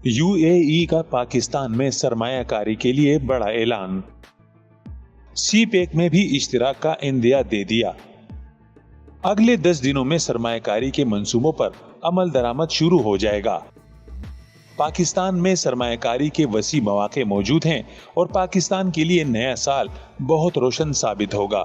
UAE का पाकिस्तान में सरमायाकारी के लिए बड़ा ऐलान। सी पैक में भी इश्तिराक का इंदिया दे दिया। अगले 10 दिनों में सरमायाकारी के मंसूबों पर अमल दरामद शुरू हो जाएगा। पाकिस्तान में सरमायाकारी के वसी मौके मौजूद हैं और पाकिस्तान के लिए नया साल बहुत रोशन साबित होगा।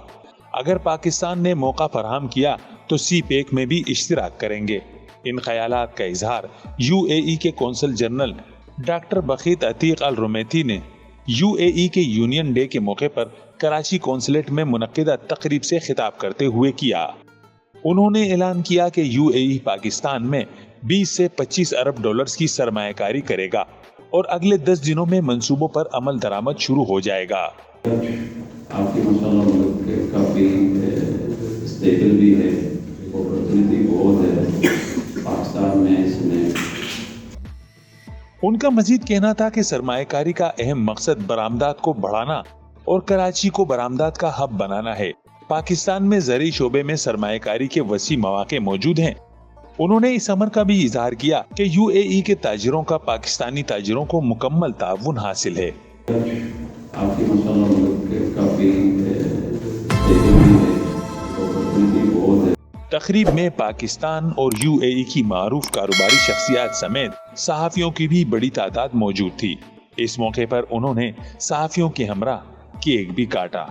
अगर पाकिस्तान ने मौका फराहम किया तो सी पैक में भी इश्तिराक करेंगे। इन ख्यालात का इजहार यूएई के कौंसल जनरल डॉक्टर बखीत अतीक अल रुमैती ने यूएई के यूनियन डे के मौके पर कराची कौंसलेट में मुनक्किदा तकरीब से खिताब करते हुए किया। उन्होंने ऐलान किया कि यूएई पाकिस्तान में 20 से 25 अरब डॉलर्स की सरमायाकारी करेगा और अगले 10 दिनों में मंसूबों पर अमल दरामद शुरू हो जाएगा। आपकी माशाअल्लाह काफी स्टेबल भी है, अपॉर्चुनिटी बहुत है पाकिस्तान में इसमें। उनका मजीद कहना था कि सरमायाकारी का अहम मकसद बरामदात को बढ़ाना और कराची को बरामदात का हब बनाना है। पाकिस्तान में ज़री शोबे में सरमायाकारी के वसी मौके मौजूद हैं। उन्होंने इस अमर का भी इजहार किया कि यूएई के ताजिरों का पाकिस्तानी ताजिरों को मुकम्मल ताउन हासिल है। आपकी माशाअल्लाह काफी स्टेबल भी है, अपॉर्चुनिटी बहुत है। तकरीब में पाकिस्तान और यूएई की मारूफ कारोबारी शख्सियात समेत सहाफियों की भी बड़ी तादाद मौजूद थी। इस मौके पर उन्होंने सहाफियों के हमरा केक भी काटा।